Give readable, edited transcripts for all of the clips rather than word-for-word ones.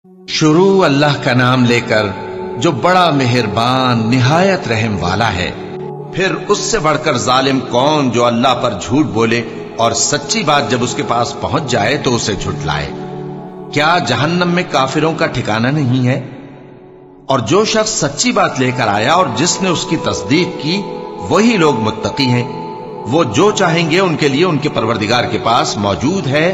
शुरू अल्लाह का नाम लेकर जो बड़ा मेहरबान निहायत रहम वाला है। फिर उससे बढ़कर जालिम कौन जो अल्लाह पर झूठ बोले और सच्ची बात जब उसके पास पहुंच जाए तो उसे झुठलाए। क्या जहन्नम में काफिरों का ठिकाना नहीं है? और जो शख्स सच्ची बात लेकर आया और जिसने उसकी तस्दीक की वही लोग मुत्तकी हैं। वो जो चाहेंगे उनके लिए उनके परवरदिगार के पास मौजूद है।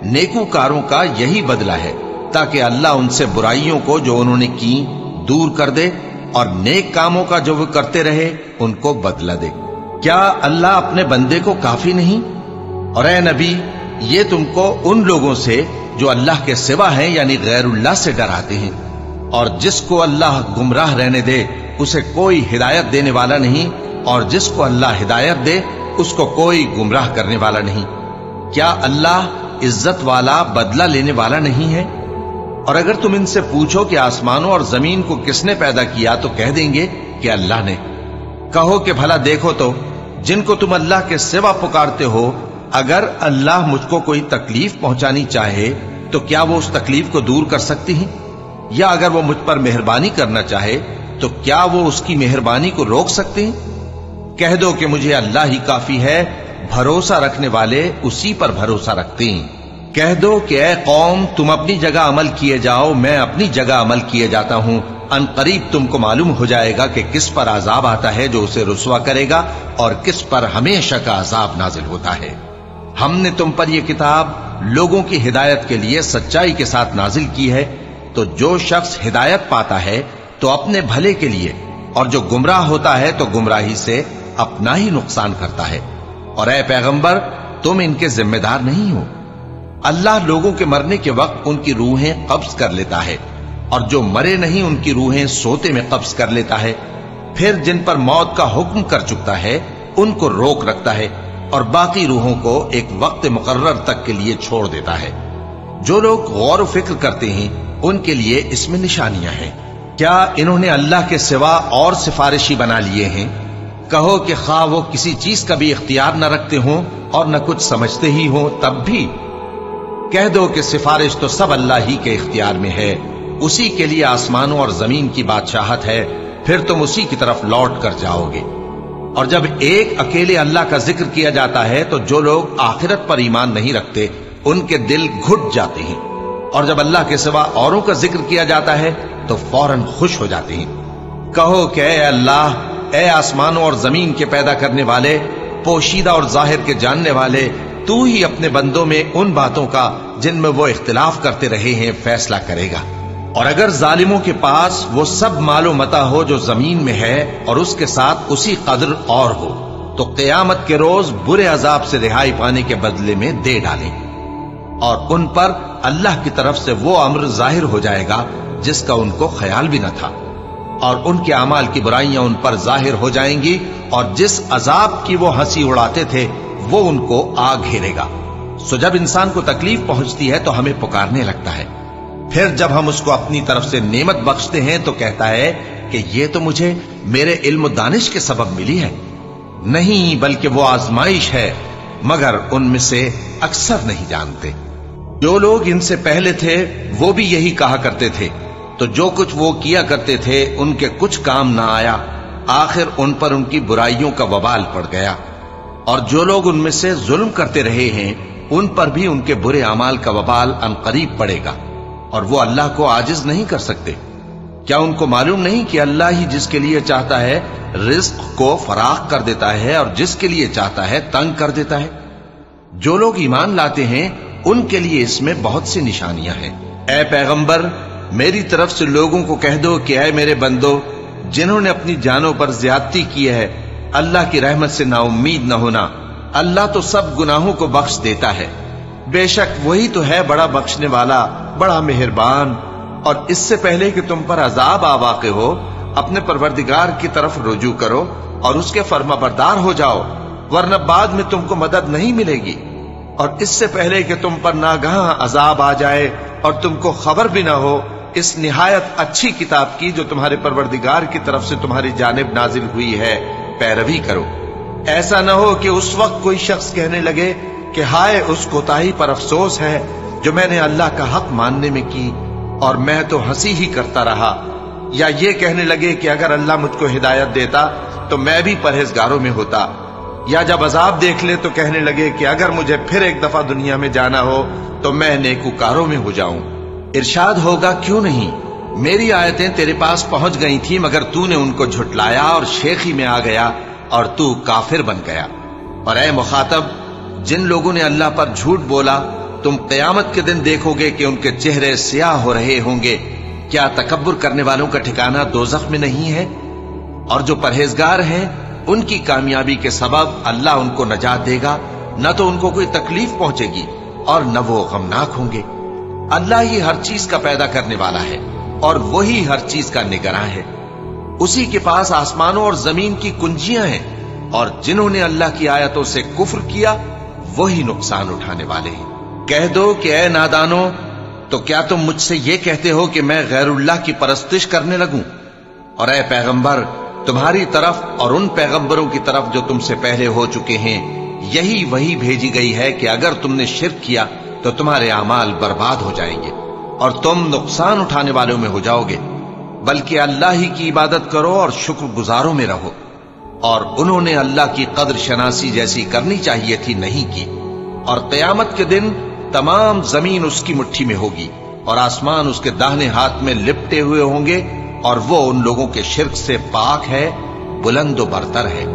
नेकूकारों का यही बदला है ताकि अल्लाह उनसे बुराइयों को जो उन्होंने की दूर कर दे और नेक कामों का जो वो करते रहे उनको बदला दे। क्या अल्लाह अपने बंदे को काफी नहीं? और ए नबी, ये तुमको उन लोगों से जो अल्लाह के सिवा हैं यानी गैरुल्लाह से डराते हैं, और जिसको अल्लाह गुमराह रहने दे उसे कोई हिदायत देने वाला नहीं, और जिसको अल्लाह हिदायत दे उसको कोई गुमराह करने वाला नहीं। क्या अल्लाह इज्जत वाला बदला लेने वाला नहीं है? और अगर तुम इनसे पूछो कि आसमानों और जमीन को किसने पैदा किया तो कह देंगे कि अल्लाह ने। कहो कि भला देखो तो जिनको तुम अल्लाह के सिवा पुकारते हो, अगर अल्लाह मुझको कोई तकलीफ पहुंचानी चाहे तो क्या वो उस तकलीफ को दूर कर सकती हैं? या अगर वो मुझ पर मेहरबानी करना चाहे तो क्या वो उसकी मेहरबानी को रोक सकते हैं? कह दो कि मुझे अल्लाह ही काफी है, भरोसा रखने वाले उसी पर भरोसा रखते हैं। कह दो कि ए कौम, तुम अपनी जगह अमल किए जाओ, मैं अपनी जगह अमल किए जाता हूं। अनकरीब तुमको मालूम हो जाएगा कि किस पर अजाब आता है जो उसे रुसवा करेगा और किस पर हमेशा का अजाब नाजिल होता है। हमने तुम पर यह किताब लोगों की हिदायत के लिए सच्चाई के साथ नाजिल की है, तो जो शख्स हिदायत पाता है तो अपने भले के लिए, और जो गुमराह होता है तो गुमराही से अपना ही नुकसान करता है। और ए पैगंबर, तुम इनके जिम्मेदार नहीं हो। अल्लाह लोगों के मरने के वक्त उनकी रूहें कब्ज कर लेता है, और जो मरे नहीं उनकी रूहें सोते में कब्ज कर लेता है। फिर जिन पर मौत का हुक्म कर चुकता है उनको रोक रखता है, और बाकी रूहों को एक वक्त मुकर्रर तक के लिए छोड़ देता है। जो लोग गौर फिक्र करते हैं उनके लिए इसमें निशानियां हैं। क्या इन्होंने अल्लाह के सिवा और सिफारिशी बना लिए हैं? कहो कि खा वो किसी चीज का भी इख्तियार न रखते हों और न कुछ समझते ही हों, तब भी कह दो कि सिफारिश तो सब अल्लाह ही के इख्तियार में है। उसी के लिए आसमानों और जमीन की बादशाहत है, फिर तुम उसी की तरफ लौट कर जाओगे। और जब एक अकेले अल्लाह का जिक्र किया जाता है तो जो लोग आखिरत पर ईमान नहीं रखते उनके दिल घुट जाते हैं, और जब अल्लाह के सिवा औरों का जिक्र किया जाता है तो फौरन खुश हो जाते हैं। कहो कि ए अल्लाह, ए आसमानों और जमीन के पैदा करने वाले, पोशीदा और जाहिर के जानने वाले, तू ही अपने बंदों में उन बातों का जिनमें वो इख्तिलाफ करते रहे हैं फैसला करेगा। और अगर जालिमों के पास वो सब मालो मता हो जो जमीन में है और उसके साथ उसी कदर और हो, तो क़यामत के रोज बुरे अजाब से रिहाई पाने के बदले में दे डालें, और उन पर अल्लाह की तरफ से वो अम्र जाहिर हो जाएगा जिसका उनको ख्याल भी न था, और उनके अमाल की बुराइयां उन पर जाहिर हो जाएंगी, और जिस अजाब की वो हंसी उड़ाते थे वो उनको आ घेरेगा। सो जब इंसान को तकलीफ पहुंचती है तो हमें पुकारने लगता है, फिर जब हम उसको अपनी तरफ से नेमत बख्शते हैं तो कहता है कि ये तो मुझे मेरे इल्म दानिश के सबब मिली है। नहीं, बल्कि वो आजमाइश है, मगर उनमें से अक्सर नहीं जानते। जो लोग इनसे पहले थे वो भी यही कहा करते थे, तो जो कुछ वो किया करते थे उनके कुछ काम ना आया, आखिर उन पर उनकी बुराइयों का वबाल पड़ गया। और जो लोग उनमें से जुल्म करते रहे हैं उन पर भी उनके बुरे अमाल का वबाल अनकरीब पड़ेगा, और वो अल्लाह को आजिज नहीं कर सकते। क्या उनको मालूम नहीं कि अल्लाह ही जिसके लिए चाहता है रिज्क को फराख कर देता है और जिसके लिए चाहता है तंग कर देता है? जो लोग ईमान लाते हैं उनके लिए इसमें बहुत सी निशानियां हैं। ए पैगंबर, मेरी तरफ से लोगों को कह दो कि ऐ मेरे बंदो, जिन्होंने अपनी जानों पर ज्यादती की है, अल्लाह की रहमत से नाउम्मीद न होना। अल्लाह तो सब गुनाहों को बख्श देता है, बेशक वही तो है बड़ा बख्शने वाला, बड़ा मेहरबान। और इससे पहले कि तुम पर अजाब आ वाक़े हो, अपने परवरदिगार की तरफ रुजू करो और उसके फर्माबरदार हो जाओ, वरना बाद में तुमको मदद नहीं मिलेगी। और इससे पहले कि तुम पर नागहां अजाब आ जाए और तुमको खबर भी ना हो इस निहायत अच्छी किताब की जो तुम्हारे परवरदिगार की तरफ से तुम्हारी जानिब नाजिल हुई है, पैरवी करो। ऐसा न हो कि उस वक्त कोई शख्स कहने लगे कि हाय उस कोताही पर अफसोस है जो मैंने अल्लाह का हक मानने में की, और मैं तो हंसी ही करता रहा। या ये कहने लगे कि अगर अल्लाह मुझको हिदायत देता तो मैं भी परहेजगारों में होता। या जब अजाब देख ले तो कहने लगे कि अगर मुझे फिर एक दफा दुनिया में जाना हो तो मैं नेकूकारों में हो जाऊं। इरशाद होगा, क्यों नहीं, मेरी आयतें तेरे पास पहुंच गई थी मगर तूने उनको झुटलाया और शेखी में आ गया और तू काफिर बन गया। और ऐ मुखातब, जिन लोगों ने अल्लाह पर झूठ बोला, तुम क़यामत के दिन देखोगे कि उनके चेहरे स्याह हो रहे होंगे। क्या तकब्बुर करने वालों का ठिकाना दोज़ख में नहीं है? और जो परहेजगार हैं उनकी कामयाबी के सबब अल्लाह उनको नजात देगा, न तो उनको कोई तकलीफ पहुंचेगी और न वो गमनाक होंगे। अल्लाह ही हर चीज का पैदा करने वाला है और वही हर चीज का निगरान है। उसी के पास आसमानों और जमीन की कुंजियां हैं और जिन्होंने अल्लाह की आयतों से कुफ्र किया वही नुकसान उठाने वाले हैं। कह दो कि ऐ नादानो, तो क्या तुम मुझसे ये कहते हो कि मैं गैरुल्लाह की परस्तिश करने लगूं? और ऐ पैगंबर, तुम्हारी तरफ और उन पैगंबरों की तरफ जो तुमसे पहले हो चुके हैं यही वही भेजी गई है कि अगर तुमने शिर्क किया तो तुम्हारे अमाल बर्बाद हो जाएंगे और तुम नुकसान उठाने वालों में हो जाओगे। बल्कि अल्लाह ही की इबादत करो और शुक्रगुजारों में रहो। और उन्होंने अल्लाह की कद्र शनासी जैसी करनी चाहिए थी, नहीं की। और क़यामत के दिन तमाम जमीन उसकी मुट्ठी में होगी और आसमान उसके दाहिने हाथ में लिपटे हुए होंगे और वो उन लोगों के शिर्क से पाक है, बुलंद व बरतर है।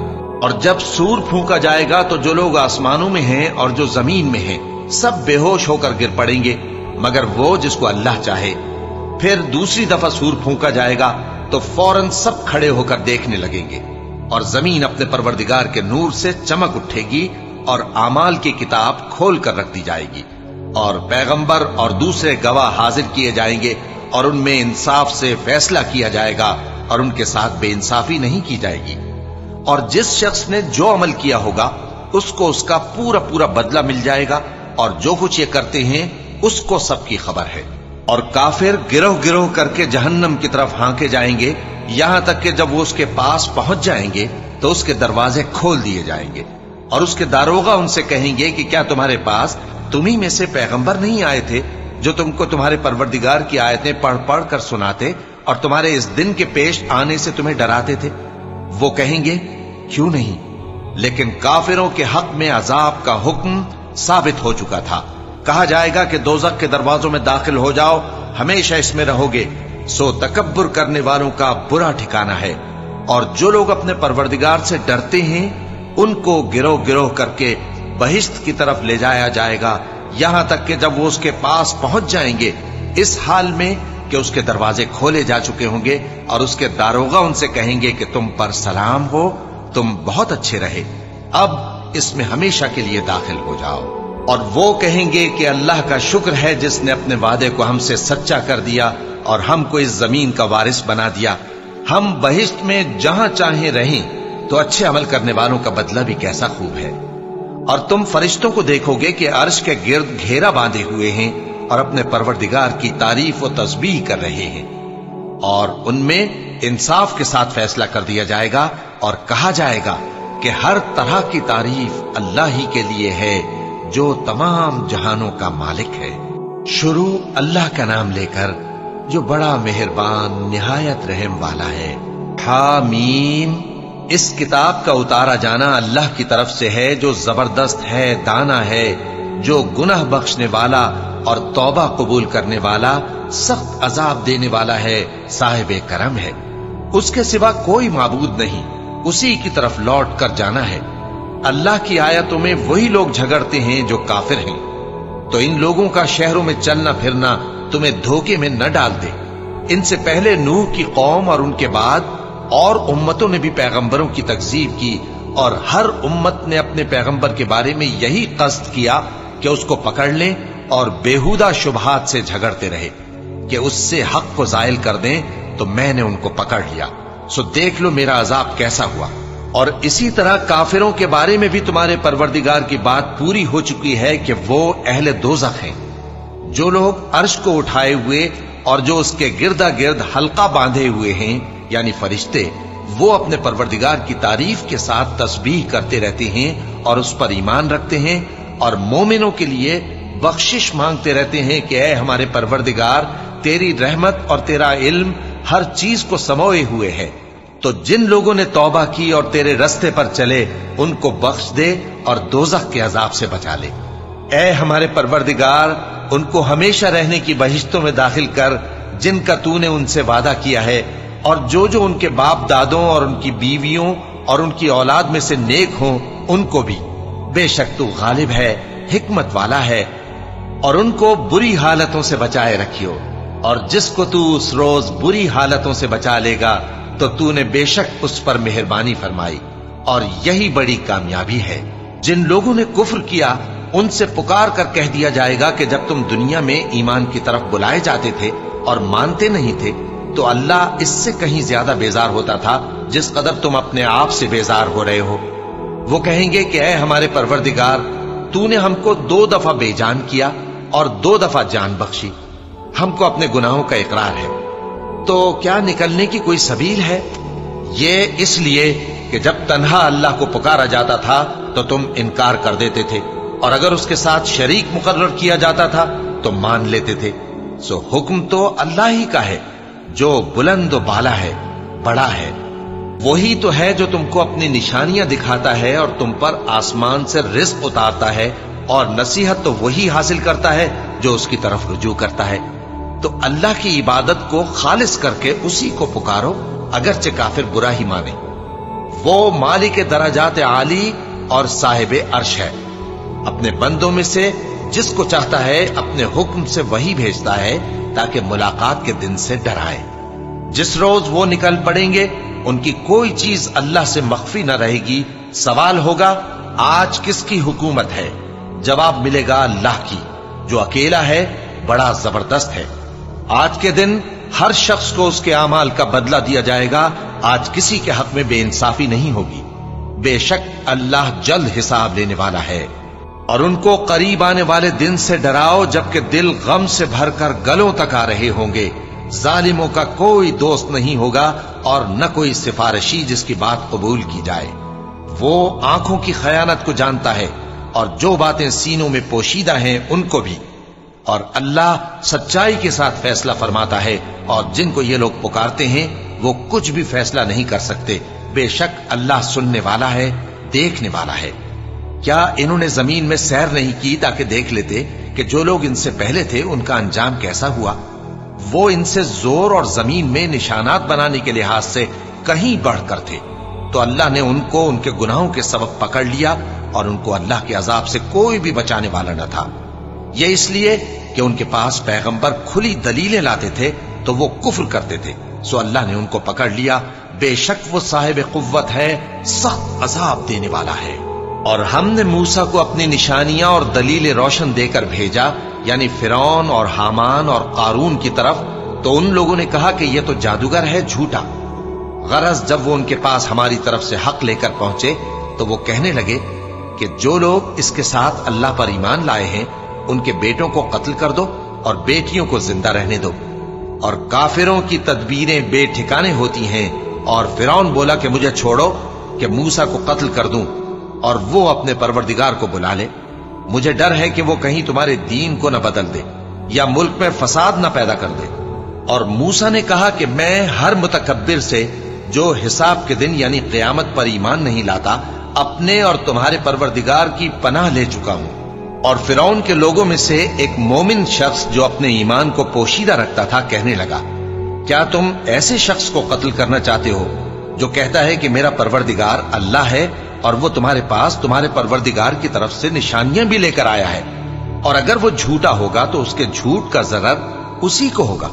और जब सूर फूंका जाएगा तो जो लोग आसमानों में हैं और जो जमीन में हैं सब बेहोश होकर गिर पड़ेंगे मगर वो जिसको अल्लाह चाहे। फिर दूसरी दफा सूर फूंका जाएगा तो फौरन सब खड़े होकर देखने लगेंगे और जमीन अपने परवरदिगार के नूर से चमक उठेगी और आमाल की किताब खोल कर रख दी जाएगी और पैगंबर और दूसरे गवाह हाजिर किए जाएंगे और उनमें इंसाफ से फैसला किया जाएगा और उनके साथ बेइंसाफी नहीं की जाएगी। और जिस शख्स ने जो अमल किया होगा उसको उसका पूरा पूरा बदला मिल जाएगा और जो कुछ ये करते हैं उसको सबकी खबर है। और काफिर गिरोह गिरोह करके जहन्नम की तरफ हांके जाएंगे, यहां तक कि जब वो उसके पास पहुंच जाएंगे तो उसके दरवाजे खोल दिए जाएंगे और उसके दारोगा उनसे कहेंगे कि क्या तुम्हारे पास तुम्ही में से पैगंबर नहीं आए थे जो तुमको तुम्हारे परवरदिगार की आयतें पढ़ पढ़ कर सुनाते और तुम्हारे इस दिन के पेश आने से तुम्हें डराते थे? वो कहेंगे, क्यों नहीं, लेकिन काफिरों के हक में अजाब का हुक्म साबित हो चुका था। कहा जाएगा कि दोज़ख के दरवाजों में दाखिल हो जाओ, हमेशा इसमें रहोगे। सो तकब्बुर करने वालों का बुरा ठिकाना है। और जो लोग अपने परवरदिगार से डरते हैं उनको गिरोह गिरोह करके बहिश्त की तरफ ले जाया जाएगा, यहां तक कि जब वो उसके पास पहुंच जाएंगे इस हाल में कि उसके दरवाजे खोले जा चुके होंगे और उसके दारोगा उनसे कहेंगे कि तुम पर सलाम हो, तुम बहुत अच्छे रहे, अब इसमें हमेशा के लिए दाखिल हो जाओ। और वो कहेंगे कि अल्लाह का शुक्र है जिसने अपने वादे को हमसे सच्चा कर दिया और हमको इस जमीन का वारिस बना दिया। हम बहिश्त में जहां चाहे रहें तो अच्छे अमल करने वालों का बदला भी कैसा खूब है। और तुम फरिश्तों को देखोगे कि अर्श के गिर्द घेरा बांधे हुए हैं और अपने परवरदिगार की तारीफ और तस्बीह कर रहे हैं और उनमें इंसाफ के साथ फैसला कर दिया जाएगा और कहा जाएगा कि हर तरह की तारीफ अल्लाह ही के लिए है जो तमाम जहानों का मालिक है। शुरू अल्लाह का नाम लेकर जो बड़ा मेहरबान निहायत रहम वाला है। हामीम। इस किताब का उतारा जाना अल्लाह की तरफ से है जो जबरदस्त है, दाना है, जो गुनाह बख्शने वाला और तौबा कबूल करने वाला, सख्त अजाब देने वाला है, साहिब करम है। उसके सिवा कोई माबूद नहीं, उसी की तरफ लौट कर जाना है। अल्लाह की आयतों में वही लोग झगड़ते हैं जो काफिर हैं, तो इन लोगों का शहरों में चलना फिरना तुम्हें धोखे में न डाल दे। इनसे पहले नूह की कौम और उनके बाद और उम्मतों ने भी पैगंबरों की तकजीब की और हर उम्मत ने अपने पैगंबर के बारे में यही कस्द किया कि उसको पकड़ लें और बेहुदा शुबहात से झगड़ते रहे कि उससे हक को जायल कर दें, तो मैंने उनको पकड़ लिया। सो देख लो मेरा अजाब कैसा हुआ। और इसी तरह काफिरों के बारे में भी तुम्हारे परवरदिगार की बात पूरी हो चुकी है कि वो अहले दोज़ख हैं। जो लोग अर्श को उठाए हुए और जो उसके गिरदा गिर्द हल्का बांधे हुए हैं यानी फरिश्ते, वो अपने परवरदिगार की तारीफ के साथ तस्बीह करते रहते हैं और उस पर ईमान रखते हैं और मोमिनों के लिए बख्शिश मांगते रहते हैं कि ऐ हमारे परवरदिगार, तेरी रहमत और तेरा इल्म हर चीज को समोए हुए है। तो जिन लोगों ने तौबा की और तेरे रस्ते पर चले उनको बख्श दे और दोज़ख के अजाब से बचा ले। ऐ हमारे परवरदिगार, उनको हमेशा रहने की बहिश्तों में दाखिल कर जिनका तूने उनसे वादा किया है, और जो जो उनके बाप दादों और उनकी बीवियों और उनकी औलाद में से नेक हों उनको भी। बेशक तू गालिब है, हिकमत वाला है। और उनको बुरी हालतों से बचाए रखियो, और जिसको तू उस रोज बुरी हालतों से बचा लेगा तो तूने बेशक उस पर मेहरबानी फरमाई, और यही बड़ी कामयाबी है। जिन लोगों ने कुफ्र किया उनसे पुकार कर कह दिया जाएगा कि जब तुम दुनिया में ईमान की तरफ बुलाए जाते थे और मानते नहीं थे तो अल्लाह इससे कहीं ज्यादा बेजार होता था जिस कदर तुम अपने आप से बेजार हो रहे हो। वो कहेंगे कि ऐ हमारे परवरदिगार, तूने हमको 2 दफा बेजान किया और 2 दफा जान बख्शी। हमको अपने गुनाहों का इकरार है, तो क्या निकलने की कोई सबील है? ये इसलिए कि जब तन्हा अल्लाह को पुकारा जाता था तो तुम इनकार कर देते थे, और अगर उसके साथ शरीक मुकर्रर किया जाता था तो मान लेते थे। सो हुक्म तो अल्लाह ही का है जो बुलंद बाला है, बड़ा है। वही तो है जो तुमको अपनी निशानियां दिखाता है और तुम पर आसमान से रिज़्क़ उतारता है, और नसीहत तो वही हासिल करता है जो उसकी तरफ रुजू करता है। तो अल्लाह की इबादत को खालिस करके उसी को पुकारो, अगरचे काफिर बुरा ही माने। वो मालिक दराजात आली और साहिब अर्श है। अपने बंदों में से जिसको चाहता है अपने हुक्म से वही भेजता है ताकि मुलाकात के दिन से डराए। जिस रोज वो निकल पड़ेंगे उनकी कोई चीज अल्लाह से मख्फी न रहेगी। सवाल होगा, आज किसकी हुकूमत है? जवाब मिलेगा अल्लाह की, जो अकेला है, बड़ा जबरदस्त है। आज के दिन हर शख्स को उसके आमाल का बदला दिया जाएगा। आज किसी के हक में बेइंसाफी नहीं होगी। बेशक अल्लाह जल्द हिसाब लेने वाला है। और उनको करीब आने वाले दिन से डराओ जबकि दिल गम से भरकर गलों तक आ रहे होंगे। जालिमों का कोई दोस्त नहीं होगा और न कोई सिफारिशी जिसकी बात कबूल की जाए। वो आंखों की खयानत को जानता है और जो बातें सीनों में पोशीदा हैं उनको भी। और अल्लाह सच्चाई के साथ फैसला फरमाता है, और जिनको ये लोग पुकारते हैं वो कुछ भी फैसला नहीं कर सकते। बेशक अल्लाह सुनने वाला है, देखने वाला है। क्या इन्होंने जमीन में सैर नहीं की ताकि देख लेते कि जो लोग इनसे पहले थे उनका अंजाम कैसा हुआ? वो इनसे जोर और जमीन में निशानात बनाने के लिहाज से कहीं बढ़कर थे। तो अल्लाह ने उनको उनके गुनाहों के सबब पकड़ लिया और उनको अल्लाह के अजाब से कोई भी बचाने वाला न था। यह इसलिए कि उनके पास पैगंबर खुली दलीलें लाते थे तो वो कुफ्र करते थे। सो अल्लाह ने उनको पकड़ लिया। बेशक वो साहिब कुव्वत है, सख्त अजाब देने वाला है। और हमने मूसा को अपनी निशानियां और दलीलें रोशन देकर भेजा, यानी फिरौन और हामान और कारून की तरफ। तो उन लोगों ने कहा कि यह तो जादूगर है, झूठा। गरज जब वो उनके पास हमारी तरफ से हक लेकर पहुंचे तो वो कहने लगे कि जो लोग इसके साथ अल्लाह पर ईमान लाए हैं उनके बेटों को कत्ल कर दो और बेटियों को जिंदा रहने दो। और काफिरों की तदबीरें बेठिकाने होती हैं। और फिरौन बोला कि मुझे छोड़ो कि मूसा को कत्ल कर दूं और वो अपने परवरदिगार को बुला ले। मुझे डर है कि वो कहीं तुम्हारे दीन को न बदल दे या मुल्क में फसाद न पैदा कर दे। और मूसा ने कहा कि मैं हर मुतकब्बिर से जो हिसाब के दिन यानी क़यामत पर ईमान नहीं लाता, अपने और तुम्हारे परवरदिगार की पनाह ले चुका हूं। और फिरौन के लोगों में से एक मोमिन शख्स जो अपने ईमान को पोशीदा रखता था कहने लगा, क्या तुम ऐसे शख्स को कत्ल करना चाहते हो जो कहता है कि मेरा परवरदिगार अल्लाह है और वो तुम्हारे पास तुम्हारे परवरदिगार की तरफ से निशानियां भी लेकर आया है? और अगर वो झूठा होगा तो उसके झूठ का जरर उसी को होगा,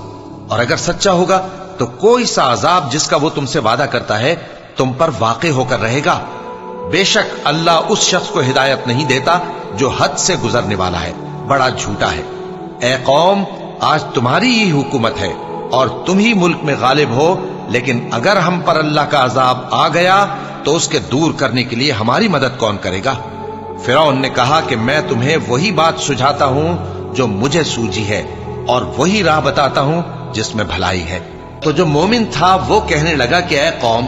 और अगर सच्चा होगा तो कोई सा अजाब जिसका वो तुमसे वादा करता है तुम पर वाक़े होकर रहेगा। बेशक अल्लाह उस शख्स को हिदायत नहीं देता जो हद से गुजरने वाला है, बड़ा झूठा है। ए कौम, आज तुम्हारी ही हुकूमत है और तुम ही मुल्क में गालिब हो, लेकिन अगर हम पर अल्लाह का अजाब आ गया तो उसके दूर करने के लिए हमारी मदद कौन करेगा? फिरौन ने कहा कि मैं तुम्हें वही बात सुझाता हूं जो मुझे सूझी है और वही राह बताता हूं जिसमें भलाई है। तो जो मोमिन था वो कहने लगा कि ऐ कौम,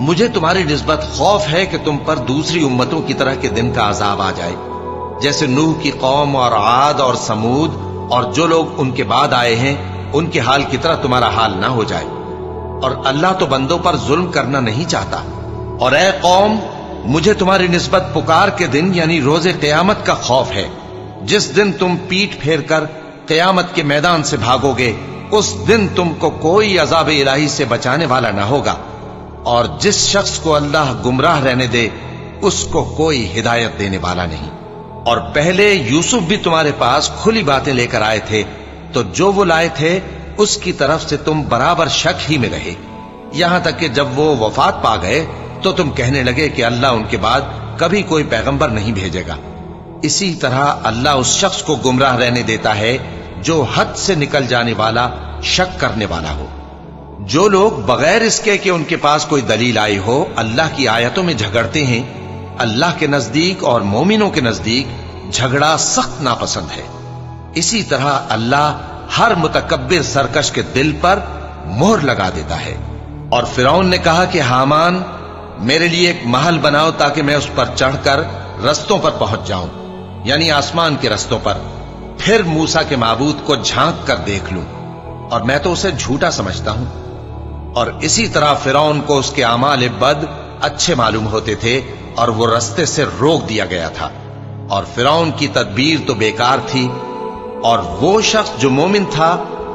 मुझे तुम्हारी निस्बत खौफ है कि तुम पर दूसरी उम्मतों की तरह के दिन का अजाब आ जाए, जैसे नूह की कौम और आद और समूद और जो लोग उनके बाद आए हैं। उनके हाल की तरह तुम्हारा हाल ना हो जाए। और अल्लाह तो बंदों पर जुल्म करना नहीं चाहता। और ऐ कौम, मुझे तुम्हारी निस्बत पुकार के दिन यानी रोजे क़यामत का खौफ है। जिस दिन तुम पीठ फेर कर क़यामत के मैदान से भागोगे, उस दिन तुमको कोई अज़ाब इलाही से बचाने वाला ना होगा। और जिस शख्स को अल्लाह गुमराह रहने दे, उसको कोई हिदायत देने वाला नहीं। और पहले यूसुफ भी तुम्हारे पास खुली बातें लेकर आए थे, तो जो वो लाए थे उसकी तरफ से तुम बराबर शक ही में रहे, यहां तक कि जब वो वफात पा गए तो तुम कहने लगे कि अल्लाह उनके बाद कभी कोई पैगंबर नहीं भेजेगा। इसी तरह अल्लाह उस शख्स को गुमराह रहने देता है जो हद से निकल जाने वाला, शक करने वाला हो। जो लोग बगैर इसके कि उनके पास कोई दलील आई हो अल्लाह की आयतों में झगड़ते हैं, अल्लाह के नजदीक और मोमिनों के नजदीक झगड़ा सख्त नापसंद है। इसी तरह अल्लाह हर मुतकब्बिर सरकश के दिल पर मोहर लगा देता है। और फिरौन ने कहा कि हामान, मेरे लिए एक महल बनाओ ताकि मैं उस पर चढ़कर रस्तों पर पहुंच जाऊं, यानी आसमान के रस्तों पर, फिर मूसा के माबूद को झांक कर देख लूं, और मैं तो उसे झूठा समझता हूं। और इसी तरह फिरौन को उसके आमाल बद अच्छे मालूम होते थे और वो रस्ते से रोक दिया गया था। और फिरौन की तदबीर तो बेकार थी। और वो शख्स जो मोमिन था,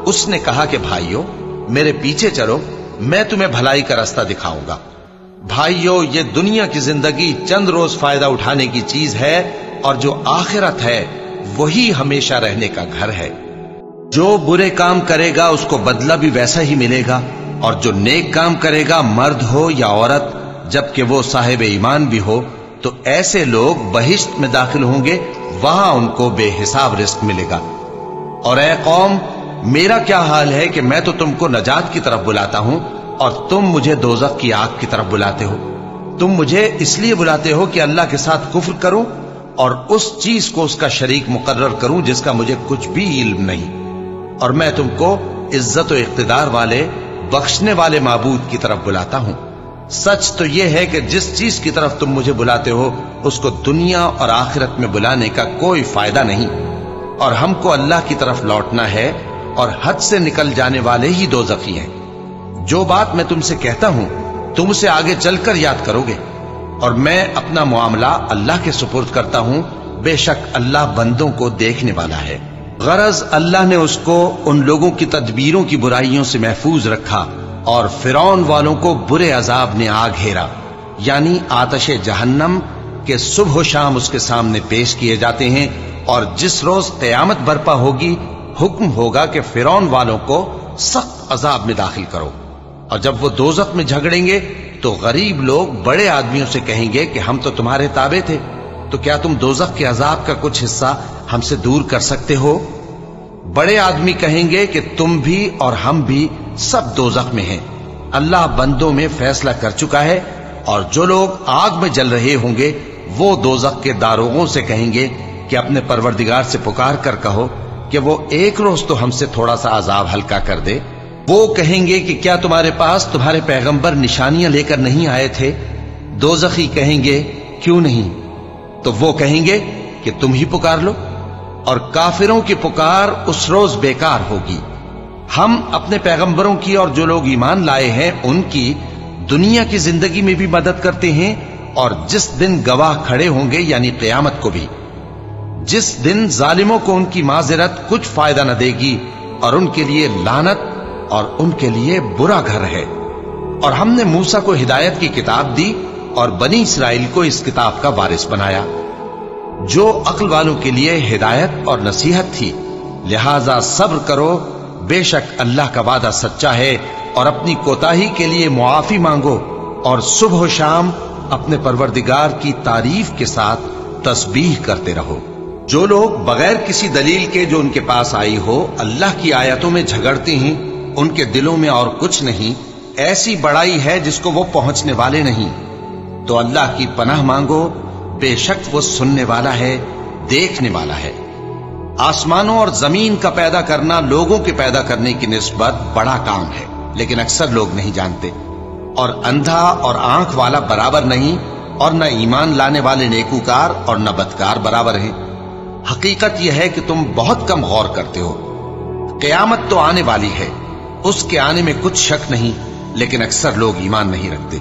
उसने कहा कि भाइयों, मेरे पीछे चलो, मैं तुम्हें भलाई का रास्ता दिखाऊंगा। भाइयों, ये दुनिया की जिंदगी चंद रोज फायदा उठाने की चीज है, और जो आखिरत है वही हमेशा रहने का घर है। जो बुरे काम करेगा उसको बदला भी वैसा ही मिलेगा, और जो नेक काम करेगा, मर्द हो या औरत, जबकि वो साहिब ईमान भी हो, तो ऐसे लोग बहिश्त में दाखिल होंगे, वहां उनको बेहिसाब रिस्क मिलेगा। और ऐ कौम, मेरा क्या हाल है कि मैं तो तुमको नजात की तरफ बुलाता हूं और तुम मुझे दोज़ख की आग की तरफ बुलाते हो। तुम मुझे इसलिए बुलाते हो कि अल्लाह के साथ कुफ्र करूं और उस चीज को उसका शरीक मुकर्रर करूं जिसका मुझे कुछ भी इल्म नहीं। और मैं तुमको इज्जत और इख्तिदार वाले, बख्शने वाले माबूद की तरफ बुलाता हूं। सच तो यह है कि जिस चीज की तरफ तुम मुझे बुलाते हो उसको दुनिया और आखिरत में बुलाने का कोई फायदा नहीं, और हमको अल्लाह की तरफ लौटना है, और हद से निकल जाने वाले ही दोज़खी हैं। जो बात मैं तुमसे कहता हूं तुम उसे आगे चलकर याद करोगे, और मैं अपना मामला अल्लाह के सुपुर्द करता हूं। बेशक अल्लाह बंदों को देखने वाला है। गरज अल्लाह ने उसको उन लोगों की तदबीरों की बुराइयों से महफूज रखा, और फिरौन वालों को बुरे अजाब ने आ घेरा, यानी आतशे जहन्नम के सुबह शाम उसके सामने पेश किए जाते हैं। और जिस रोज क़यामत बर्पा होगी, हुक्म होगा कि फिरौन वालों को सख्त अजाब में दाखिल करो। और जब वो दोज़ख में झगड़ेंगे तो गरीब लोग बड़े आदमियों से कहेंगे कि हम तो तुम्हारे ताबे थे, तो क्या तुम दोज़ख के अजाब का कुछ हिस्सा हमसे दूर कर सकते हो? बड़े आदमी कहेंगे कि तुम भी और हम भी सब दोज़ख में हैं। अल्लाह बंदों में फैसला कर चुका है, और जो लोग आग में जल रहे होंगे वो दोज़ख के दारोगों से कहेंगे कि अपने परवरदिगार से पुकार कर कहो कि वो एक रोज तो हमसे थोड़ा सा अजाब हल्का कर दे। वो कहेंगे कि क्या तुम्हारे पास तुम्हारे पैगंबर निशानियां लेकर नहीं आए थे? दोज़खी कहेंगे क्यों नहीं? तो वो कहेंगे कि तुम ही पुकार लो, और काफिरों की पुकार उस रोज बेकार होगी। हम अपने पैगंबरों की और जो लोग ईमान लाए हैं उनकी दुनिया की जिंदगी में भी मदद करते हैं, और जिस दिन गवाह खड़े होंगे यानी क़यामत को भी, जिस दिन जालिमों को उनकी माजिरत कुछ फायदा न देगी, और उनके लिए लानत और उनके लिए बुरा घर है। और हमने मूसा को हिदायत की किताब दी और बनी इसराइल को इस किताब का वारिस बनाया, जो अक्ल वालों के लिए हिदायत और नसीहत थी। लिहाजा सब्र करो, बेशक अल्लाह का वादा सच्चा है, और अपनी कोताही के लिए मुआफी मांगो, और सुबह शाम अपने परवरदिगार की तारीफ के साथ तस्बीह करते रहो। जो लोग बगैर किसी दलील के जो उनके पास आई हो अल्लाह की आयतों में झगड़ते हैं, उनके दिलों में और कुछ नहीं, ऐसी बड़ाई है जिसको वो पहुंचने वाले नहीं। तो अल्लाह की पनाह मांगो, बेशक वो सुनने वाला है, देखने वाला है। आसमानों और जमीन का पैदा करना लोगों के पैदा करने की निस्बत बड़ा काम है, लेकिन अक्सर लोग नहीं जानते। और अंधा और आंख वाला बराबर नहीं, और न ईमान लाने वाले नेकूकार और न बदकार बराबर हैं। हकीकत यह है कि तुम बहुत कम गौर करते हो। क़यामत तो आने वाली है, उसके आने में कुछ शक नहीं, लेकिन अक्सर लोग ईमान नहीं रखते।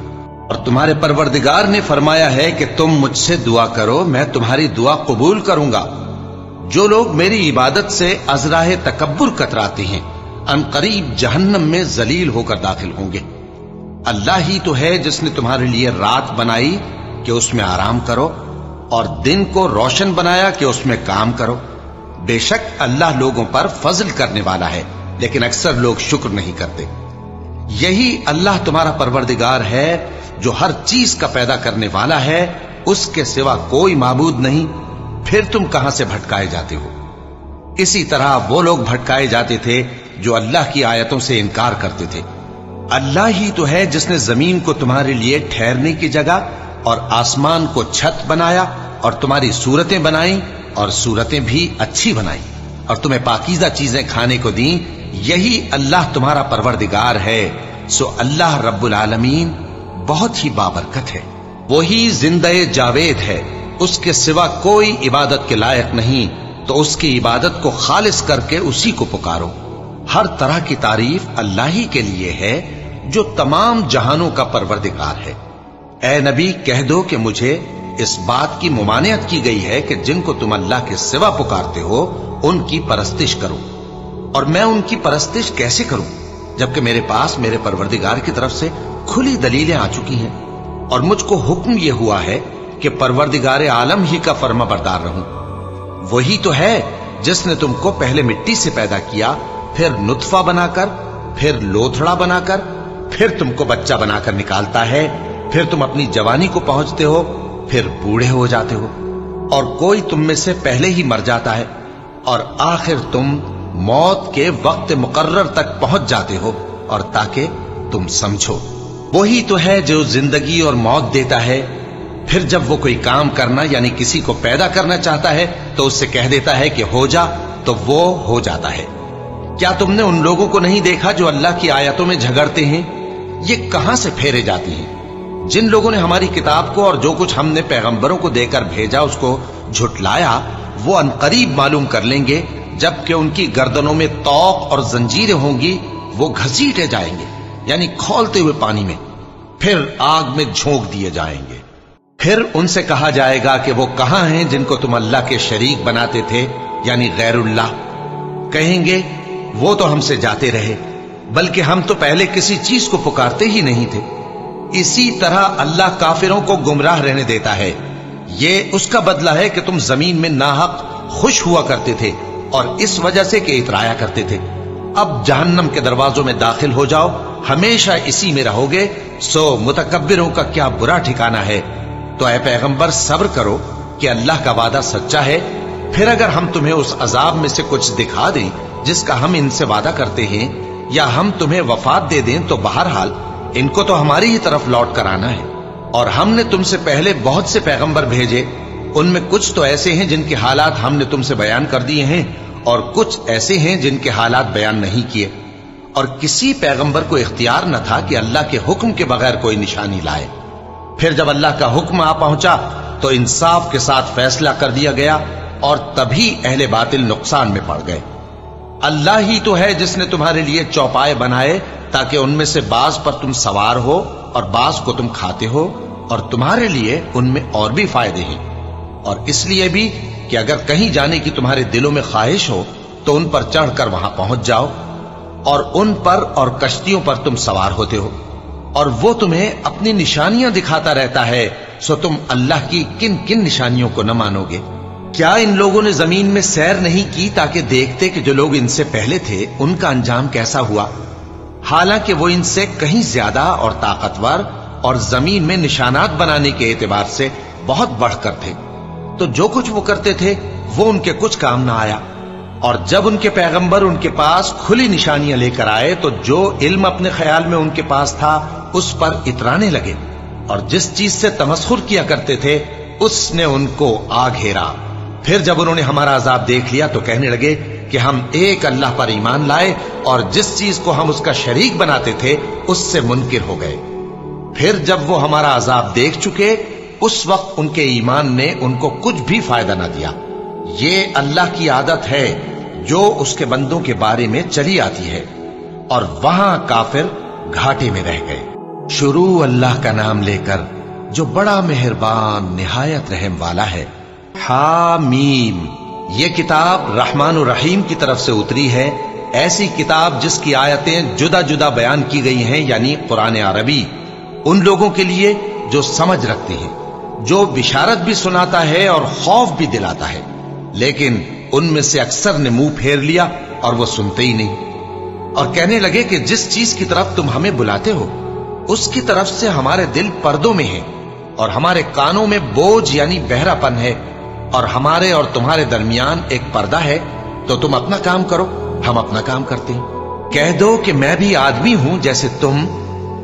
और तुम्हारे परवरदिगार ने फरमाया है कि तुम मुझसे दुआ करो, मैं तुम्हारी दुआ कबूल करूंगा। जो लोग मेरी इबादत से अज़राहे तकब्बुर कतराते हैं, अनकरीब जहन्नम में जलील होकर दाखिल होंगे। अल्लाह ही तो है जिसने तुम्हारे लिए रात बनाई कि उसमें आराम करो और दिन को रोशन बनाया कि उसमें काम करो। बेशक अल्लाह लोगों पर फजल करने वाला है, लेकिन अक्सर लोग शुक्र नहीं करते। यही अल्लाह तुम्हारा परवरदिगार है जो हर चीज का पैदा करने वाला है, उसके सिवा कोई माबूद नहीं। फिर तुम कहां से भटकाए जाते हो? इसी तरह वो लोग भटकाए जाते थे जो अल्लाह की आयतों से इनकार करते थे। अल्लाह ही तो है जिसने जमीन को तुम्हारे लिए ठहरने की जगह और आसमान को छत बनाया और तुम्हारी सूरतें बनाई और सूरतें भी अच्छी बनाई और तुम्हें पाकीज़ा चीजें खाने को दी। यही अल्लाह तुम्हारा परवरदिगार है। सो अल्लाह रब्बुल आलमीन बहुत ही बाबरकत है। वही जिंदे जावेद है, उसके सिवा कोई इबादत के लायक नहीं, तो उसकी इबादत को खालिस करके उसी को पुकारो। हर तरह की तारीफ अल्लाह ही के लिए है जो तमाम जहानों का परवरदिगार है। ए नबी, कह दो कि मुझे इस बात की मुमानियत की गई है कि जिनको तुम अल्लाह के सिवा पुकारते हो उनकी परस्तिश करो, और मैं उनकी परस्तिश कैसे करूं जबकि मेरे पास मेरे परवरदिगार की तरफ से खुली दलीलें आ चुकी हैं और मुझको हुक्म यह हुआ है कि परवरदिगार आलम ही का फर्मा बरदार रहूं। वही तो है जिसने तुमको पहले मिट्टी से पैदा किया, फिर नुत्फा बनाकर, फिर लोथड़ा बनाकर, फिर तुमको बच्चा बनाकर निकालता है, फिर तुम अपनी जवानी को पहुंचते हो, फिर बूढ़े हो जाते हो, और कोई तुम में से पहले ही मर जाता है और आखिर तुम मौत के वक्त मुकर्रर तक पहुंच जाते हो। और ताकि तुम समझो, वही तो है जो जिंदगी और मौत देता है। फिर जब वो कोई काम करना यानी किसी को पैदा करना चाहता है तो उससे कह देता है कि हो जा, तो वो हो जाता है। क्या तुमने उन लोगों को नहीं देखा जो अल्लाह की आयतों में झगड़ते हैं? ये कहां से फेरे जाती हैं? जिन लोगों ने हमारी किताब को और जो कुछ हमने पैगंबरों को देकर भेजा उसको झुटलाया, वो अनकरीब मालूम कर लेंगे जबकि उनकी गर्दनों में तौक और जंजीरें होंगी। वो घसीटे जाएंगे यानी खौलते हुए पानी में, फिर आग में झोंक दिए जाएंगे। फिर उनसे कहा जाएगा कि वो कहां हैं जिनको तुम अल्लाह के शरीक बनाते थे यानी गैरुल्लाह। कहेंगे वो तो हमसे जाते रहे, बल्कि हम तो पहले किसी चीज को पुकारते ही नहीं थे। इसी तरह अल्लाह काफिरों को गुमराह रहने देता है। ये उसका बदला है कि तुम जमीन में नाहक खुश हुआ करते थे और इस वजह से कि इतराया करते थे। अब जहन्नम के दरवाजों में दाखिल हो जाओ, हमेशा इसी में रहोगे। सो मुतकब्बिरों का क्या बुरा ठिकाना है। तो ऐ पैगंबर, सब्र करो कि अल्लाह का वादा सच्चा है। फिर अगर हम तुम्हें उस अजाब में से कुछ दिखा दें जिसका हम इनसे वादा करते हैं, या हम तुम्हें वफात दे दें, तो बहरहाल इनको तो हमारी ही तरफ लौट कर आना है। और हमने तुमसे पहले बहुत से पैगंबर भेजे, उनमें कुछ तो ऐसे हैं जिनके हालात हमने तुमसे बयान कर दिए हैं और कुछ ऐसे हैं जिनके हालात बयान नहीं किए। और किसी पैगंबर को इख्तियार न था कि अल्लाह के हुक्म के बगैर कोई निशानी लाए। फिर जब अल्लाह का हुक्म आ पहुंचा तो इंसाफ के साथ फैसला कर दिया गया और तभी अहले बातिल नुकसान में पड़ गए। अल्लाह ही तो है जिसने तुम्हारे लिए चौपाए बनाए ताकि उनमें से बाज पर तुम सवार हो और बाज को तुम खाते हो, और तुम्हारे लिए उनमें और भी फायदे हैं। और इसलिए भी कि अगर कहीं जाने की तुम्हारे दिलों में ख्वाहिश हो तो उन पर चढ़कर वहां पहुंच जाओ, और उन पर और कश्तियों पर तुम सवार होते हो, और वो तुम्हें अपनी निशानियां दिखाता रहता है। सो तुम अल्लाह की किन किन निशानियों को न मानोगे? क्या इन लोगों ने जमीन में सैर नहीं की ताकि देखते कि जो लोग इनसे पहले थे उनका अंजाम कैसा हुआ? हालांकि वो इनसे कहीं ज्यादा और ताकतवर और जमीन में निशानात बनाने के एतबार से बहुत बढ़कर थे। तो जो कुछ वो करते थे वो उनके कुछ काम ना आया। और जब उनके पैगंबर उनके पास खुली निशानियां लेकर आए तो जो इल्म अपने ख्याल में उनके पास था उस पर इतराने लगे, और जिस चीज से तमस्खुर किया करते थे उसने उनको आ घेरा। फिर जब उन्होंने हमारा अजाब देख लिया तो कहने लगे कि हम एक अल्लाह पर ईमान लाए और जिस चीज को हम उसका शरीक बनाते थे उससे मुनकिर हो गए। फिर जब वो हमारा अजाब देख चुके उस वक्त उनके ईमान ने उनको कुछ भी फायदा ना दिया। ये अल्लाह की आदत है, जो उसके बंदों के बारे में चली आती है, और वहां काफिर घाटे में रह गए। शुरू अल्लाह का नाम लेकर जो बड़ा मेहरबान निहायत रहम वाला है। हामीम, ये किताब रहमान और रहीम की तरफ से उतरी है, ऐसी किताब जिसकी आयतें जुदा जुदा बयान की गई हैं, यानी कुरान अरबी, उन लोगों के लिए जो समझ रखते हैं, जो बिशारत भी सुनाता है और खौफ भी दिलाता है। लेकिन उनमें से अक्सर ने मुंह फेर लिया और वो सुनते ही नहीं, और कहने लगे कि जिस चीज की तरफ तुम हमें बुलाते हो उसकी तरफ से हमारे दिल पर्दों में है, और हमारे कानों में बोझ यानी बहरापन है, और हमारे और तुम्हारे दरमियान एक पर्दा है। तो तुम अपना काम करो, हम अपना काम करते हैं। कह दो कि मैं भी आदमी हूं जैसे तुम।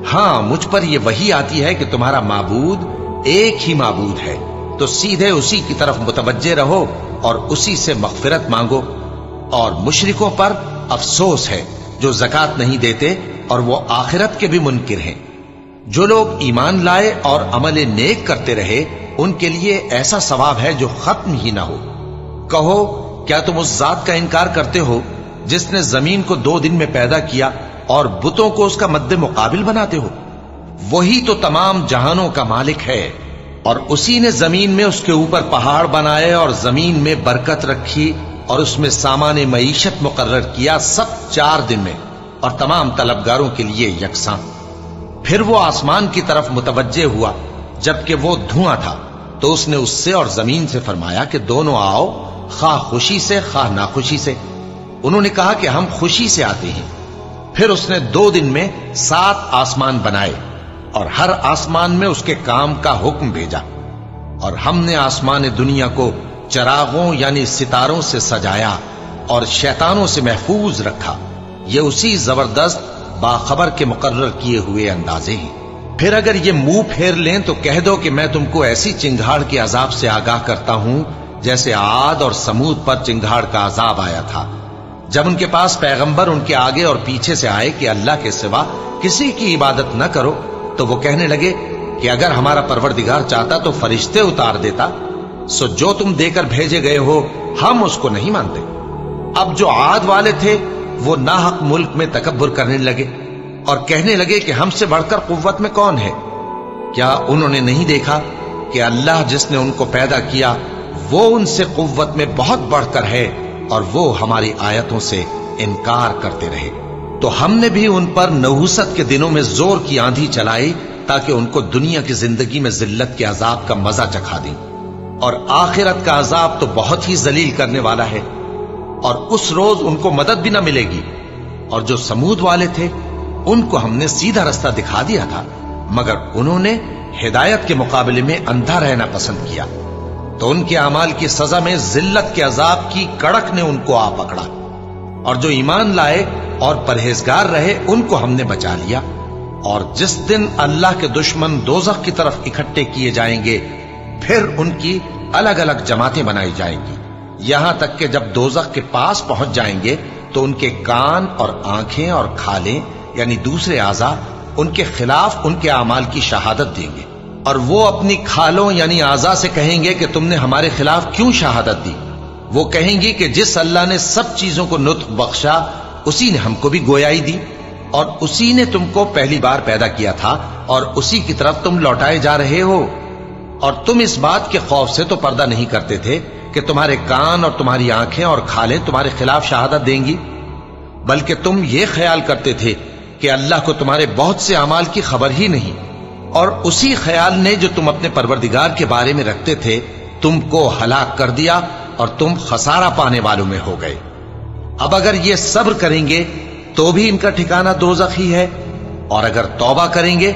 हां, मुझ पर यह वही आती है कि तुम्हारा माबूद एक ही माबूद है, तो सीधे उसी की तरफ मुतवज्जे रहो और उसी से मग़फ़िरत मांगो। और मुशरिकों पर अफसोस है जो ज़कात नहीं देते और वो आखिरत के भी मुनकिर हैं। जो लोग ईमान लाए और अमल नेक करते रहे, उनके लिए ऐसा सवाब है जो खत्म ही ना हो। कहो, क्या तुम उस जात का इनकार करते हो जिसने जमीन को 2 दिन में पैदा किया और बुतों को उसका मद्दे मुकाबिल बनाते हो? वही तो तमाम जहानों का मालिक है, और उसी ने जमीन में उसके ऊपर पहाड़ बनाए और जमीन में बरकत रखी और उसमें सामान मईशत मुकर्रर किया, सब 4 दिन में, और तमाम तलबगारों के लिए यकसां। फिर वो आसमान की तरफ मुतवज्जे हुआ जबकि वो धुआं था, तो उसने उससे और जमीन से फरमाया कि दोनों आओ, खा खुशी से खा नाखुशी से। उन्होंने कहा कि हम खुशी से आते हैं। फिर उसने 2 दिन में 7 आसमान बनाए और हर आसमान में उसके काम का हुक्म भेजा, और हमने आसमान दुनिया को चरागों यानी सितारों से सजाया और शैतानों से महफूज रखा। ये उसी जबरदस्त बाखबर के मुकर्रर किए हुए अंदाजे हैं। फिर अगर ये मुंह फेर लें तो कह दो कि मैं तुमको ऐसी चिंगाड़ के अजाब से आगाह करता हूं जैसे आद और समूद पर चिंगाड़ का अजाब आया था, जब उनके पास पैगंबर उनके आगे और पीछे से आए कि अल्लाह के सिवा किसी की इबादत न करो। तो वो कहने लगे कि अगर हमारा परवरदिगार चाहता तो फरिश्ते उतार देता, सो जो तुम देकर भेजे गए हो हम उसको नहीं मानते। अब जो आद वाले थे वो नाहक मुल्क में तकब्बुर करने लगे और कहने लगे कि हमसे बढ़कर कुव्वत में कौन है। क्या उन्होंने नहीं देखा कि अल्लाह जिसने उनको पैदा किया वो उनसे कुव्वत में बहुत बढ़कर है, और वो हमारी आयतों से इनकार करते रहे। तो हमने भी उन पर नहुसत के दिनों में जोर की आंधी चलाई ताकि उनको दुनिया की जिंदगी में जिल्लत के अजाब का मजा चखा दें, और आखिरत का अजाब तो बहुत ही जलील करने वाला है, और उस रोज उनको मदद भी ना मिलेगी। और जो समूद वाले थे उनको हमने सीधा रास्ता दिखा दिया था, मगर उन्होंने हिदायत के मुकाबले में अंधा रहना पसंद किया, तो उनके अमाल की सजा में जिल्लत के अजाब की कड़क ने उनको आ पकड़ा। और जो ईमान लाए और परहेजगार रहे उनको हमने बचा लिया। और जिस दिन अल्लाह के दुश्मन दोज़ख की तरफ इकट्ठे किए जाएंगे, फिर उनकी अलग अलग जमातें बनाई जाएंगी, यहां तक कि जब दोज़ख के पास पहुंच जाएंगे तो उनके कान और आंखें और खालें यानी दूसरे आज़ा उनके खिलाफ उनके अमाल की शहादत देंगे, और वो अपनी खालों यानी आज़ा से कहेंगे कि तुमने हमारे खिलाफ क्यों शहादत दी। वो कहेंगी कि जिस अल्लाह ने सब चीजों को नुत्फ बख्शा उसी ने हमको भी गोयाई दी, और उसी ने तुमको पहली बार पैदा किया था, और उसी की तरफ तुम लौटाए जा रहे हो। और तुम इस बात के खौफ से तो पर्दा नहीं करते थे कि तुम्हारे कान और तुम्हारी आंखें और खालें तुम्हारे खिलाफ शहादत देंगी, बल्कि तुम ये ख्याल करते थे कि अल्लाह को तुम्हारे बहुत से अमाल की खबर ही नहीं, और उसी ख्याल ने जो तुम अपने परवरदिगार के बारे में रखते थे तुमको हलाक कर दिया और तुम खसारा पाने वालों में हो गए। अब अगर ये सब्र करेंगे तो भी इनका ठिकाना दोज़ख ही है, और अगर तौबा करेंगे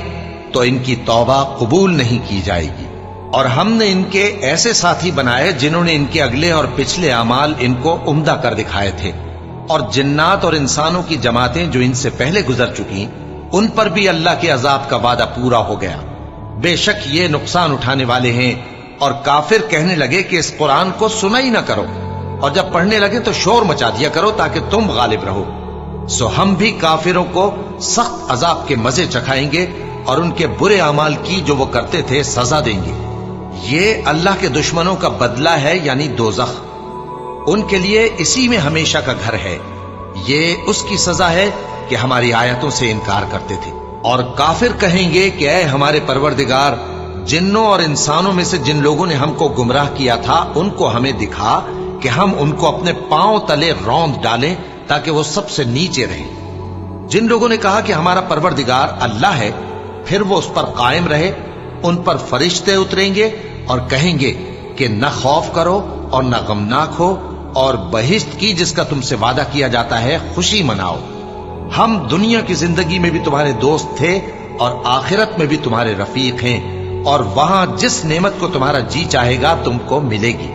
तो इनकी तौबा कबूल नहीं की जाएगी। और हमने इनके ऐसे साथी बनाए जिन्होंने इनके अगले और पिछले अमाल इनको उम्दा कर दिखाए थे, और जिन्नात और इंसानों की जमातें जो इनसे पहले गुजर चुकी उन पर भी अल्लाह के अजाब का वादा पूरा हो गया। बेशक ये नुकसान उठाने वाले हैं। और काफिर कहने लगे कि इस कुरान को सुना ही ना करो, और जब पढ़ने लगे तो शोर मचा दिया करो ताकि तुम गालिब रहो। सो हम भी काफिरों को सख्त अजाब के मजे चखाएंगे और उनके बुरे अमाल की जो वो करते थे सजा देंगे। ये अल्लाह के दुश्मनों का बदला है यानी दोज़ख। उनके लिए इसी में हमेशा का घर है। ये उसकी सजा है कि हमारी आयतों से इनकार करते थे। और काफिर कहेंगे कि ऐ हमारे परवरदिगार, जिन्नों और इंसानों में से जिन लोगों ने हमको गुमराह किया था उनको हमें दिखा कि हम उनको अपने पांव तले रौंद डालें ताकि वो सबसे नीचे रहें। जिन लोगों ने कहा कि हमारा परवरदिगार अल्लाह है, फिर वो उस पर कायम रहे, उन पर फरिश्ते उतरेंगे और कहेंगे कि न खौफ करो और न गमनाक हो, और बहिश्त की जिसका तुमसे वादा किया जाता है खुशी मनाओ। हम दुनिया की जिंदगी में भी तुम्हारे दोस्त थे और आखिरत में भी तुम्हारे रफीक हैं, और वहां जिस नेमत को तुम्हारा जी चाहेगा तुमको मिलेगी,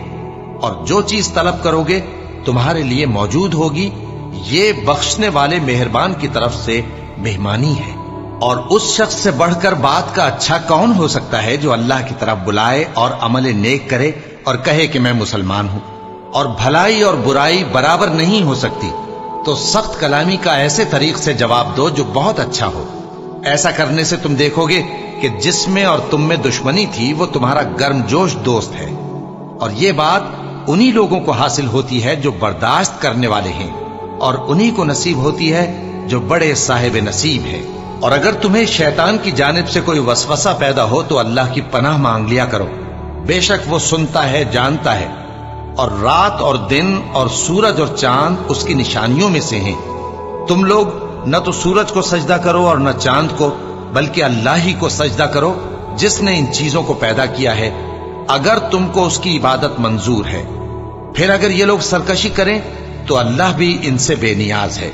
और जो चीज तलब करोगे तुम्हारे लिए मौजूद होगी। ये बख्शने वाले मेहरबान की तरफ से मेहमानी है। और उस शख्स से बढ़कर बात का अच्छा कौन हो सकता है जो अल्लाह की तरफ बुलाए और अमल नेक करे और कहे कि मैं मुसलमान हूं। और भलाई और बुराई बराबर नहीं हो सकती, तो सख्त कलामी का ऐसे तरीक से जवाब दो जो बहुत अच्छा हो। ऐसा करने से तुम देखोगे कि जिसमें और तुम में दुश्मनी थी वो तुम्हारा गर्मजोश दोस्त है। और ये बात उन्हीं लोगों को हासिल होती है जो बर्दाश्त करने वाले हैं, और उन्हीं को नसीब होती है जो बड़े साहिब नसीब है। और अगर तुम्हें शैतान की जानिब से कोई वसवसा पैदा हो तो अल्लाह की पनाह मांग लिया करो, बेशक वो सुनता है, जानता है। और रात और दिन और सूरज और चांद उसकी निशानियों में से हैं। तुम लोग न तो सूरज को सजदा करो और न चांद को, बल्कि अल्लाह ही को सजदा करो जिसने इन चीजों को पैदा किया है, अगर तुमको उसकी इबादत मंजूर है। फिर अगर ये लोग सरकशी करें तो अल्लाह भी इनसे बेनियाज है,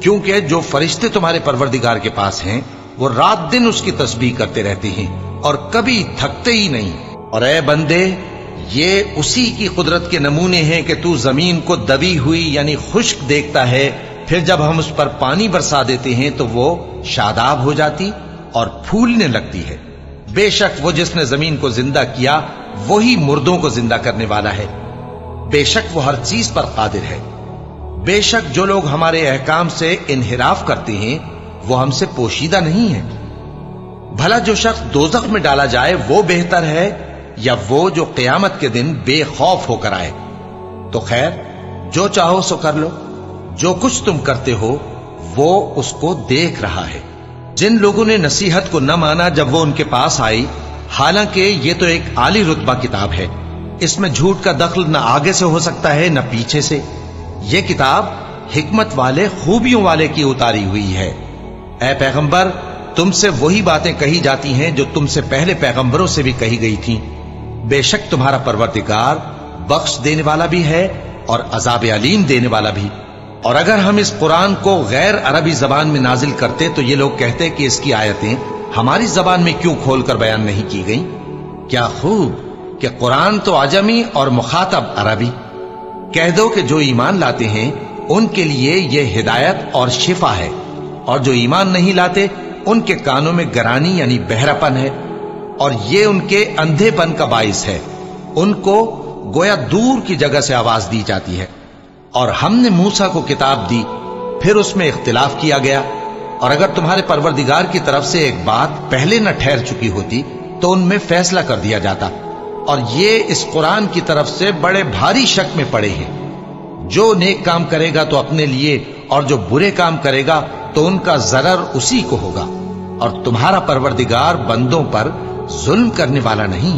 क्योंकि जो फरिश्ते तुम्हारे परवरदिगार के पास हैं वो रात दिन उसकी तस्बीह करते रहते हैं और कभी थकते ही नहीं। और ऐ बंदे, ये उसी की कुदरत के नमूने हैं कि तू जमीन को दबी हुई यानी खुश्क देखता है, फिर जब हम उस पर पानी बरसा देते हैं तो वो शादाब हो जाती और फूलने लगती है। बेशक वो जिसने जमीन को जिंदा किया वही मुर्दों को जिंदा करने वाला है। बेशक वो हर चीज पर कादिर है। बेशक जो लोग हमारे अहकाम से इन्हिराफ करते हैं वो हमसे पोशीदा नहीं है। भला जो शख्स दोज़ख में डाला जाए वो बेहतर है या वो जो क़यामत के दिन बेखौफ होकर आए। तो खैर, जो चाहो सो कर लो, जो कुछ तुम करते हो वो उसको देख रहा है। जिन लोगों ने नसीहत को न माना जब वो उनके पास आई, हालांकि ये तो एक आली रुतबा किताब है, इसमें झूठ का दखल न आगे से हो सकता है न पीछे से। ये किताब हिकमत वाले, खूबियों वाले की उतारी हुई है। ऐ पैगंबर, तुमसे वही बातें कही जाती हैं जो तुमसे पहले पैगंबरों से भी कही गई थीं। बेशक तुम्हारा परवरदिगार बख्श देने वाला भी है और अजाब अलीम देने वाला भी। और अगर हम इस कुरान को गैर अरबी जबान में नाजिल करते तो ये लोग कहते कि इसकी आयतें हमारी जबान में क्यों खोलकर बयान नहीं की गई। क्या खूब कि कुरान तो अजमी और मुखातब अरबी। कह दो कि जो ईमान लाते हैं उनके लिए यह हिदायत और शिफा है, और जो ईमान नहीं लाते उनके कानों में गरानी यानी बहरापन है, और ये उनके अंधेपन का बाइस है। उनको गोया दूर की जगह से आवाज दी जाती है। और हमने मूसा को किताब दी, फिर उसमें इख्तिलाफ किया गया। और अगर तुम्हारे परवरदिगार की तरफ से एक बात पहले न ठहर चुकी होती तो उनमें फैसला कर दिया जाता। और ये इस कुरान की तरफ से बड़े भारी शक में पड़े हैं। जो नेक काम करेगा तो अपने लिए, और जो बुरे काम करेगा तो उनका जरर उसी को होगा। और तुम्हारा परवरदिगार बंदों पर जुल्म करने वाला नहीं।